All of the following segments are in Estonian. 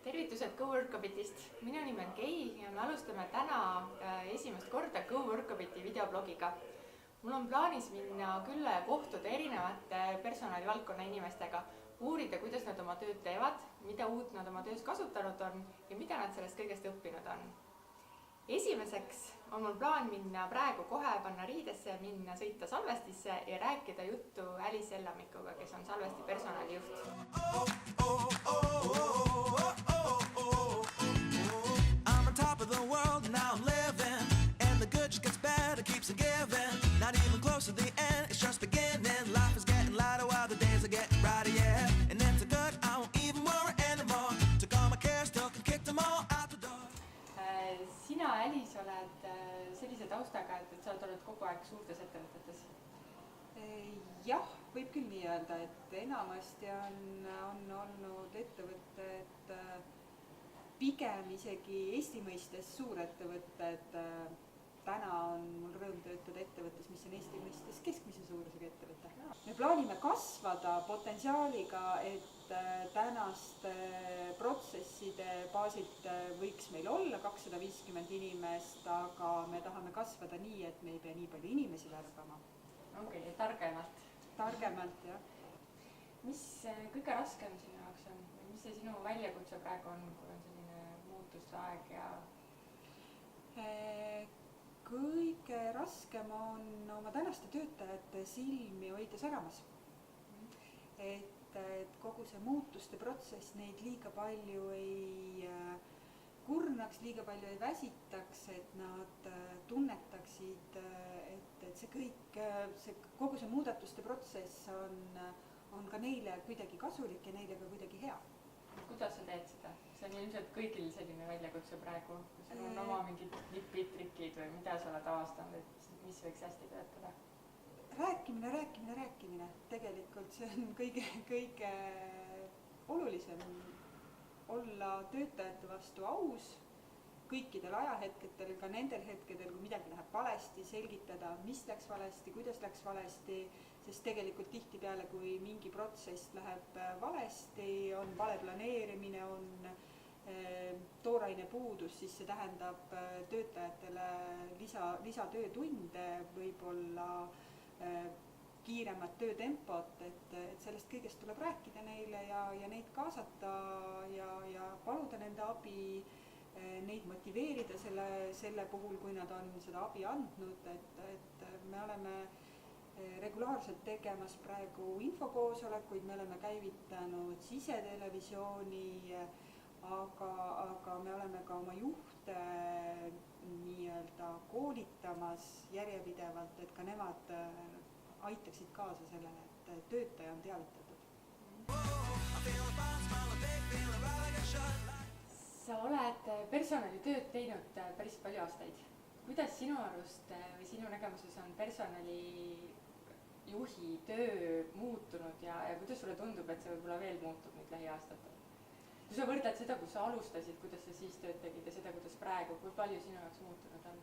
Tervitused GoWorkabitist, minu nimi on Kei ja me alustame täna esimest korda GoWorkabiti videoblogiga. Mul on plaanis minna külla ja kohtuda erinevate personalivaldkonna inimestega, uurida, kuidas nad oma tööd teevad, mida uut nad oma töös kasutanud on ja mida nad sellest kõigest õppinud on. Esimeseks on mul plaan minna praegu kohe panna riidesse, minna sõita Salvestisse ja rääkida juttu Alice Ellamikuga, kes on Salvesti personalijuht. Of the world now I'm living, and the good just gets better, keeps on giving. Not even close to the end, it's just beginning. Life is getting lighter while the days are getting brighter, yeah. And if it's good, I won't even worry anymore. Took all my cares, still can kick them all out the door. Sina, Alice, oled sellise taustaga, et sa oled olnud kogu aeg suurtes ettevõtetes? Jah, võib küll nii öelda, et enamasti on olnud ettevõtted pigem isegi Eesti mõistes suurettevõtted. Täna on mul rõõm töötada ettevõttes, mis on Eesti mõistes keskmise suurusega ettevõte. Me plaanime kasvada potentsiaaliga, et tänaste protsesside baasilt võiks meil olla 250 inimest, aga me tahame kasvada nii, et me ei pea nii palju inimesi värbama. Okei, targemalt. Targemalt, jah. Mis kõige raskem sinu jaoks on? Mis see sinu väljakutse praegu on, kui on selline muutuste aeg ja... Kõige raskem on oma tänaste töötajate silmi hoida säramas. Et kogu see muutuste protsess neid liiga palju ei kurnaks, liiga palju ei väsitaks, et nad tunnetaksid, et see kõik, kogu see muudatuste protsess on ka neile kuidagi kasulik ja neile ka kuidagi hea. Kuidas sa teed seda? See on ilmselt kõigil selline väljakutse praegu, kui sul on oma mingid nipid, trikid või mida sa oled avastanud, et mis võiks hästi töötada? Rääkimine. Tegelikult see on kõige olulisem. Olla töötajate vastu aus kõikidel ajahetkedel, ka nendel hetkedel, kui midagi läheb valesti, selgitada, mis läks valesti, kuidas läks valesti, sest tegelikult tihtipeale, kui mingi protsess läheb valesti, on vale planeerimine, on tooraine puudus, siis see tähendab töötajatele lisatöötunde, võib-olla kiiremat töötempot, et sellest kõigest tuleb rääkida neile ja neid kaasata ja paluda nende abi, neid motiveerida selle puhul, kui nad on seda abi andnud, et me oleme regulaarselt tegemas praegu infokoosolekuid, me oleme käivitanud sisetelevisiooni, aga me oleme ka oma juhte nii-öelda koolitamas järjepidevalt, et ka nemad aitaksid kaasa sellele, et töötaja on teavitatud. Sa oled personalitööd teinud päris palju aastaid. Kuidas sinu arust või sinu nägemuses on personalijuhi töö muutunud ja kuidas sulle tundub, et see võib-olla veel muutub nüüd lähiaastatel? Kui sa võrdled seda, kui sa alustasid, kuidas sa siis tööd tegid ja seda, kuidas praegu, kui palju sinu jaoks muutunud on?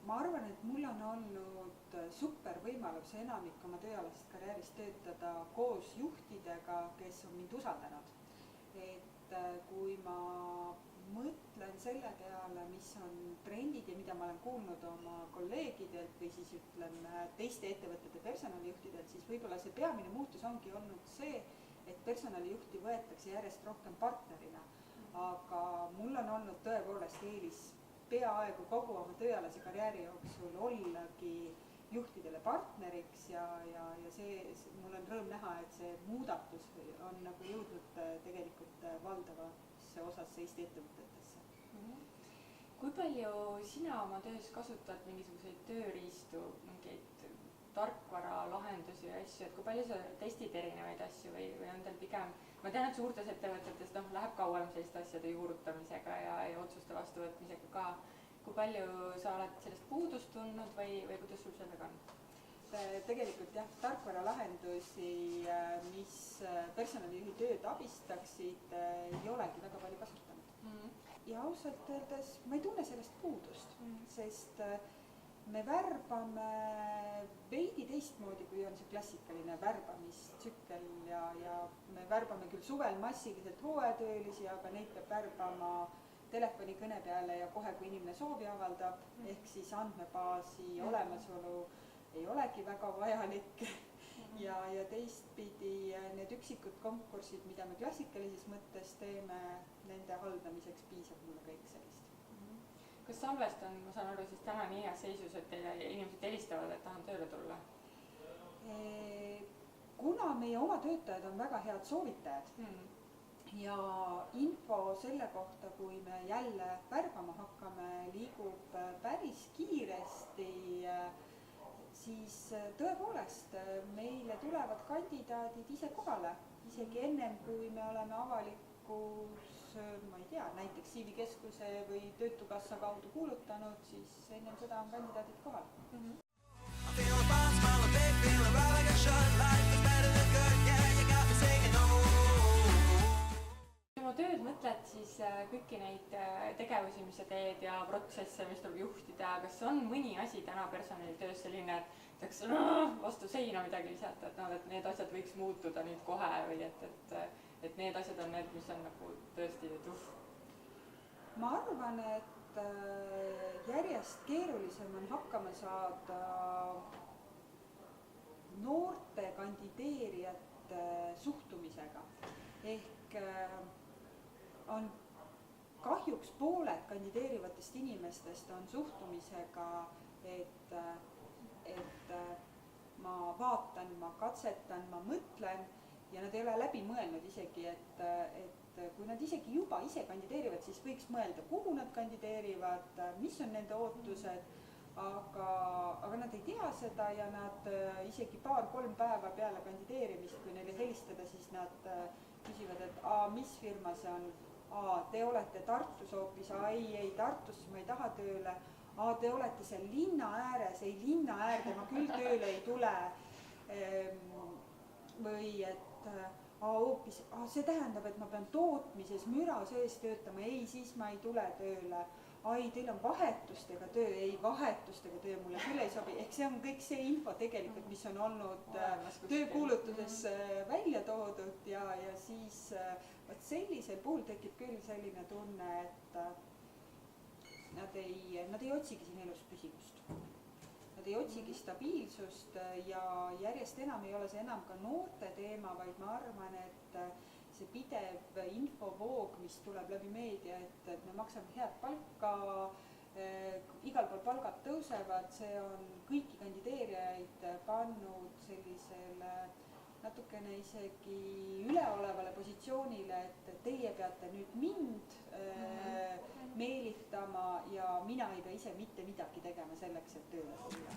Ma arvan, et mul on olnud super võimalus enamik oma tööalast karjäärist töötada koos juhtidega, kes on mind usaldanud. Et kui ma mõtlen selle peale, mis on trendid ja mida ma olen kuulnud oma kolleegidelt või siis ütleme teiste ettevõtete personalijuhtidelt, siis võib-olla see peamine muutus ongi olnud see, et personalijuhti võetakse järjest rohkem partnerina. Aga mul on olnud tõepoolest eelis peaaegu kogu oma tööalase karjääri jooksul ollagi juhtidele partneriks ja mul on rõõm näha, et see muudatus on nagu jõudnud tegelikult valdavasse osasse Eesti ettevõtetesse. Kui palju sina oma töös kasutad mingisuguseid tööriistu, mingeid tarkvara, lahendusi ja asju, et kui palju sa testid erinevaid asju või on teil pigem, ma tean, et suurtes ettevõtetes läheb kauem selliste asjade juurutamisega ja otsuste vastuvõtmisega ka. Kui palju sa oled sellest puudust tundnud või kuidas sul sellega on? Tegelikult jah, tarkvara lahendusi, mis personalijuhi tööd abistaksid, ei olegi väga palju kasutanud. Ja ausalt öeldes ma ei tunne sellest puudust, sest me värbame veidi teistmoodi, kui on see klassikaline värbamistsükkel ja me värbame küll suvel massiliselt hooajatöölisi, aga neid peab värbama telefonikõne peale ja kohe, kui inimene soovi avaldab, ehk siis andmebaasi olemasolu ei olegi väga vajalik. Ja teistpidi need üksikud konkursid, mida me klassikalises mõttes teeme, nende haldamiseks piisab mulle kõik sellist. Kas Salvest on, ma saan aru, siis täna nii heas seisus, et teile inimesed helistavad, et tahan tööle tulla? Kuna meie oma töötajad on väga head soovitajad ja info selle kohta, kui me jälle värbama hakkame, liigub päris kiiresti, siis tõepoolest meile tulevad kandidaadid ise kohale, isegi ennem kui me oleme avalikus, ma ei tea, näiteks CV Keskuse või Töötukassa kaudu kuulutanud, siis ennem seda on kandidaadid kohal. I feel a fine smile, a big feel, a ride like a shot, life is better than good, yeah, you got me singing, Kui oma tööd mõtled, siis kõiki neid tegevusi, mis sa teed ja protsesse, mis tuleb juhtida, kas on mõni asi täna personalitöös selline, et tahaks vastu seina midagi lisata, et need asjad võiks muutuda nüüd kohe või et need asjad on need, mis on nagu tõesti, et Ma arvan, et järjest keerulisem on hakkama saada noorte kandideerijate suhtumisega. Ehk on kahjuks pooled kandideerivatest inimestest on suhtumisega, et ma vaatan, ma katsetan, ma mõtlen ja nad ei ole läbi mõelnud isegi, et kui nad isegi juba ise kandideerivad, siis võiks mõelda, kuhu nad kandideerivad, mis on nende ootused, aga nad ei tea seda ja nad isegi 2-3 päeva peale kandideerimist, kui neile helistada, siis nad küsivad, et mis firma see on, te olete Tartus hoopis, ei Tartus ma ei taha tööle, te olete seal linna ääres, ei linna äärde ma küll tööle ei tule, või et hoopis, see tähendab, et ma pean tootmises müra sees töötama, ei siis ma ei tule tööle, teil on vahetustega töö, ei vahetustega töö mulle küll ei sobi, ehk see on kõik see info tegelikult, mis on olnud töökuulutuses välja toodud ja siis sellisel puhul tekib küll selline tunne, et nad ei otsigi siin elus püsivust. Nad ei otsigi stabiilsust ja järjest enam ei ole see enam ka noorte teema, vaid ma arvan, et see pidev infovoog, mis tuleb läbi meedia, et me maksame head palka, igal pool palgad tõusevad, see on kõiki kandideerijaid pannud sellisele natukene isegi üleolevale positsioonile, et teie peate nüüd mind meelitama ja mina ei pea ise mitte midagi tegema selleks, et tööle tulla.